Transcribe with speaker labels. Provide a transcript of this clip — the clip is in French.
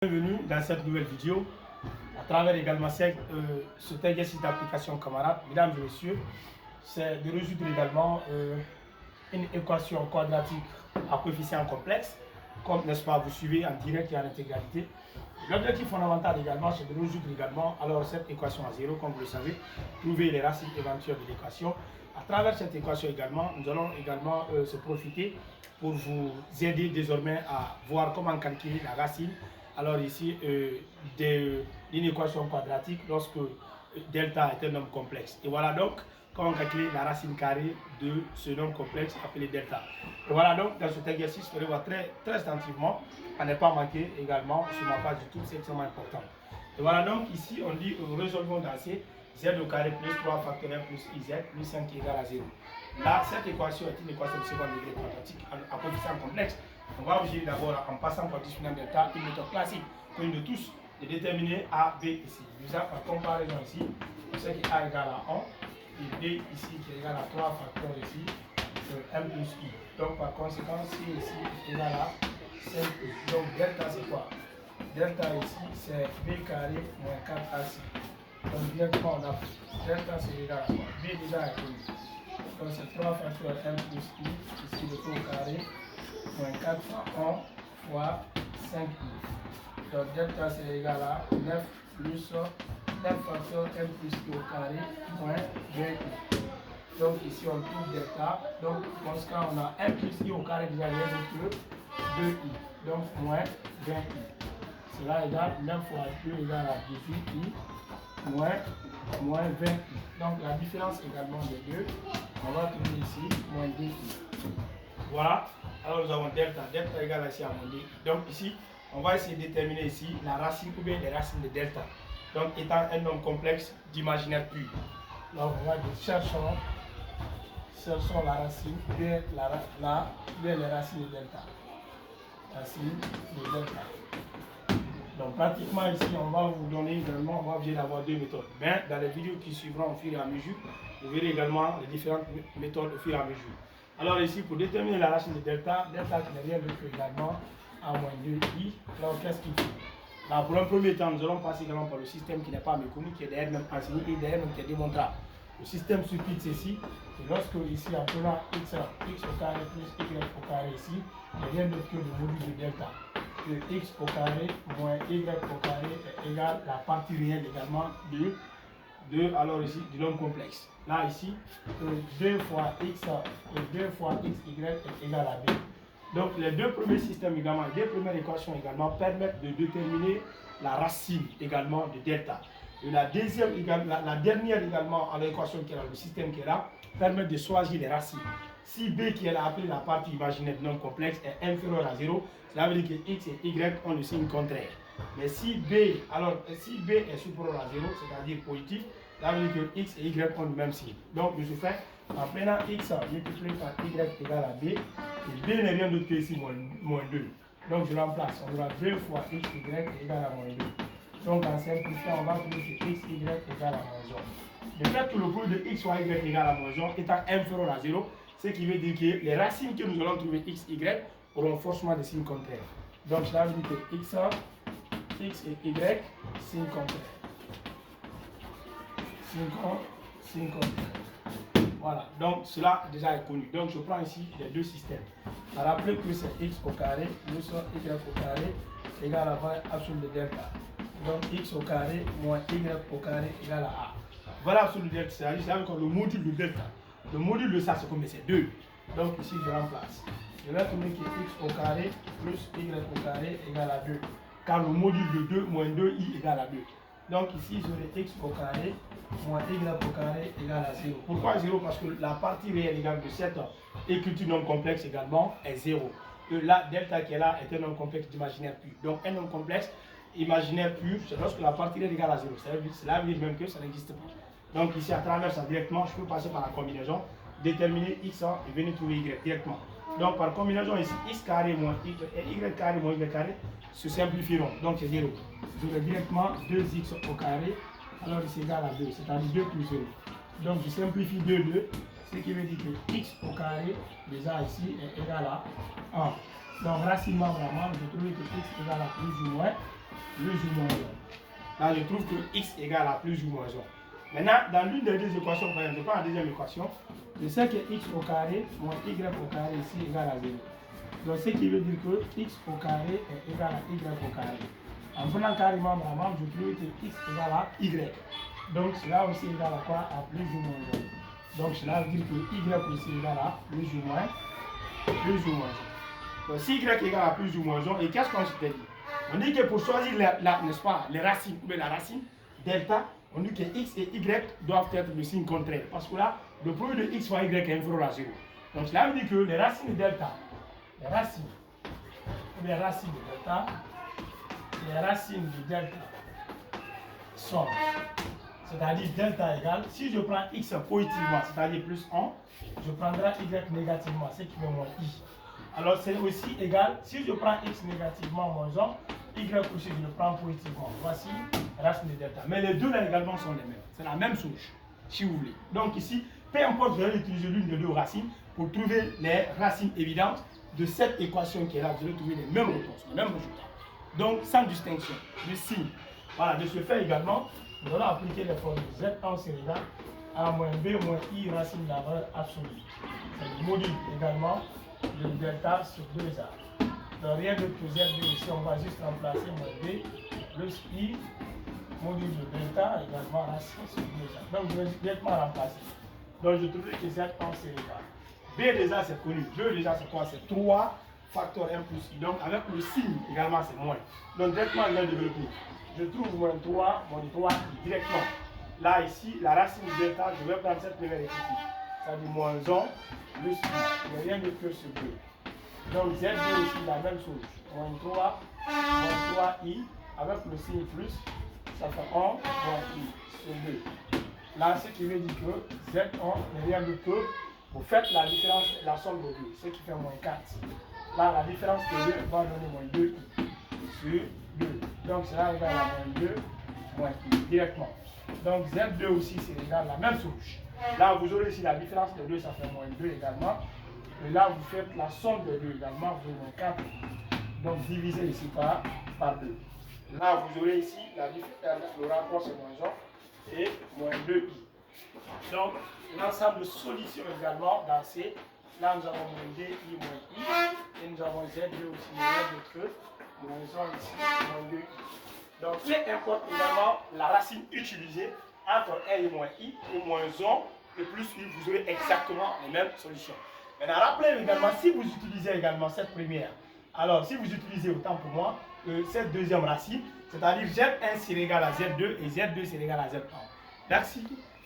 Speaker 1: Bienvenue dans cette nouvelle vidéo à travers également cet exercice d'application camarade. Mesdames et messieurs, c'est de résoudre également une équation quadratique à coefficient complexe, comme n'est-ce pas, vous suivez en direct et en intégralité. L'objectif fondamental également, c'est de résoudre également alors cette équation à zéro, comme vous le savez, trouver les racines éventuelles de l'équation. À travers cette équation également, nous allons également se profiter pour vous aider désormais à voir comment calculer la racine. Alors ici, d'une équation quadratique lorsque delta est un nombre complexe. Et voilà donc comment calculer la racine carrée de ce nombre complexe appelé delta. Et voilà donc dans cet exercice, vous allez voir très attentivement, à ne pas manquer également sur ma page YouTube, c'est extrêmement important. Et voilà donc ici, on dit résolvons dans C, z au carré plus 3 factoriel plus iz plus 5 qui est égal à 0. Là, cette équation est une équation de second degré quadratique à coefficient complexe. On va obligé d'abord, en passant par discriminant delta, une méthode classique connue de tous, de déterminer A, B ici. Déjà, par comparaison ici, on sait que A égale à 1 et B ici qui est égal à 3 facteurs ici, M plus I. Donc, par conséquent, C ici est égal à 5I. Donc, delta c'est quoi? Delta ici c'est B carré moins 4AC. Donc, directement, on a delta c'est égal à quoi? B déjà est connu. Donc, c'est 3 facteurs M plus I, ici le taux carré, moins 4 fois 1 fois 5i. Donc delta c'est égal à 9 plus 9 facteur m plus i au carré moins 20i. Donc ici on trouve delta. Donc dans ce cas on a 1 plus i au carré déjà rien d'autre que 2i. Donc moins 20i. Cela égale 9 fois 2 égale à 18i moins 20i. Donc la différence également des deux, on va trouver ici moins 2i. Voilà, alors nous avons delta, delta égale ici à moins 2. Donc ici, on va essayer de déterminer ici la racine ou bien les racines de delta. Donc étant un nombre complexe d'imaginaire pur. Donc on va dire cherchons la racine ou bien, les racines de delta. Racine de delta. Donc pratiquement ici, on va vous donner également, on va obligé d'avoir deux méthodes. Mais dans les vidéos qui suivront au fur et à mesure, vous verrez également les différentes méthodes au fur et à mesure. Alors ici, pour déterminer la racine de delta, delta qui n'est rien d'autre que également a moins 2i. Alors qu'est-ce qu'il faut? Là, pour un premier temps, nous allons passer également par le système qui n'est pas méconnu, qui est d'ailleurs même enseigné et d'ailleurs même qui est démontrable. Le système suppute ceci, et lorsque ici, en prenant x au carré plus y au carré ici, il n'y a rien d'autre que le module de delta. Que x au carré moins y au carré est égal à la partie réelle également alors ici, du nombre complexe. Là, ici, 2 fois x y est égal à b. Donc, les deux premiers systèmes également, les deux premières équations également permettent de déterminer la racine également de delta. Et la dernière également, à l'équation qui est là, le système qui est là, permet de choisir les racines. Si b qui est là, appelée la partie imaginaire du nombre complexe, est inférieur à 0, cela veut dire que x et y ont le signe contraire. Mais si b est supérieur à 0, c'est-à-dire positif, ça veut dire que x et y ont le même signe. Donc, je fais en prenant x multiplié par y égale à b, et b n'est rien d'autre que ici moins 2. Donc, je remplace. On aura 2 fois x, y égale à moins 2. Donc, en simplifiant, on va trouver que x, y égale à moins 1. Le fait que le produit de x fois y égale à moins 1 étant inférieur à 0, ce qui veut dire que les racines que nous allons trouver x, y auront forcément des signes contraires. Donc, cela veut dire que x et y, signe contraire. Signe contraire. Voilà, donc cela déjà est connu. Donc, je prends ici les deux systèmes. À rappeler que c'est x au carré plus y au carré égale à la valeur absolue de delta. Donc, x au carré moins y au carré égale à a. Voilà absolue de delta, c'est-à-dire le module de delta. Le module de ça, c'est combien? C'est 2. Donc, ici, je remplace. Je vais trouver que x au carré plus y au carré égale à 2. Car le module de 2 moins 2i égale à 2. Donc, ici, j'aurai x au carré moins y au carré égale à 0. Pourquoi 0? Parce que la partie réelle égale de cette écriture non complexe également est 0. Et là, delta qui est là est un nombre complexe d'imaginaire pur. Donc, un nombre complexe imaginaire pur, c'est lorsque la partie réelle égale à 0. Cela veut dire même que ça n'existe pas. Donc, ici, à travers ça directement, je peux passer par la combinaison, déterminer x et venir trouver y directement. Donc, par combinaison ici, x carré moins y carré moins y carré se simplifieront. Donc, c'est 0. J'aurai directement 2x au carré, alors c'est égal à 2, c'est-à-dire 2 plus 0. Donc, je simplifie 2, ce qui veut dire que x au carré, déjà ici, est égal à 1. Donc, racinement, vraiment, je trouve que x égale à plus ou moins plus ou moins 1. Là, je trouve que x égale à plus ou moins 1. Maintenant, dans l'une des deux équations, par exemple, je prends la deuxième équation, je sais que x au carré moins y au carré ici égale à 0. Donc, ce qui veut dire que x au carré est égal à y au carré. En prenant carrément ma membre, je trouve que x égale à y. Donc, cela aussi égale à quoi? À plus ou moins 1. Donc, cela veut dire que y aussi égale à plus ou moins 1. Donc, si y égale à plus ou moins 1, et qu'est-ce qu'on s'était dit? On dit que pour choisir n'est-ce pas, les racines, ou la racine, delta, on dit que x et y doivent être le signe contraire. Parce que là, le produit de x fois y est inférieur à 0. Donc, cela veut dire que les racines de delta, les racines de delta sont, c'est-à-dire delta égale, si je prends x positivement, c'est-à-dire plus 1, je prendrai y négativement, ce qui fait moins i. Alors c'est aussi égal, si je prends x négativement moins 1, y aussi je le prends positivement. Voici la racine de delta. Mais les deux là également sont les mêmes. C'est la même souche, si vous voulez. Donc ici, peu importe, vous allez utiliser l'une des deux racines pour trouver les racines évidentes de cette équation qui est là. Vous allez trouver les mêmes réponses, les mêmes résultats. Donc sans distinction, de signe. Voilà, de ce fait également, nous allons appliquer les formules Z1 c'est égal à moins B moins I racine de la valeur absolue. C'est le module également de delta sur 2A. Donc rien d'autre que Z2 ici, on va juste remplacer moins B plus I module de delta également racine sur 2A. Donc je vais directement remplacer. Donc je trouve que Z1 c'est égal. B déjà c'est connu. 2 déjà c'est quoi? C'est 3 facteur 1 plus I. Donc avec le signe également c'est moins. Donc directement je vais développer. Je trouve moins 3, moins 3 directement. Là, ici, la racine de delta, je vais prendre cette première équité. Ça dit moins 1 plus I. Il n'y a rien de que ce 2. Donc Z2 aussi, la même chose. Moins 3i avec le signe plus, ça fait 1 moins I sur 2. Là, ce qui veut dire que Z1 n'est rien de que, vous faites la différence, la somme de 2, ce qui fait moins 4. Là, la différence de 2 va donner moins 2i sur 2. Donc cela égale à moins 2 moins I directement. Donc Z2 aussi c'est égal à la même souche. Là vous aurez ici la différence de 2, ça fait moins 2 également. Et là vous faites la somme de 2 également, vous avez moins 4. Donc divisé ici par 2. Là vous aurez ici la différence, le rapport c'est moins 1 et moins 2i. Donc l'ensemble de solutions également dans C. Là nous avons moins 2i moins I. Et nous avons Z2 aussi, moins de que moins 1 ici, moins 2i. Donc, peu importe également la racine utilisée entre 1 et moins i, et moins 1 et plus i, vous aurez exactement les mêmes solutions. Maintenant, rappelez également, si vous utilisez également cette première, alors si vous utilisez autant pour moi cette deuxième racine, c'est-à-dire Z1 c'est égal à Z2 et Z2 c'est égal à Z1. Merci.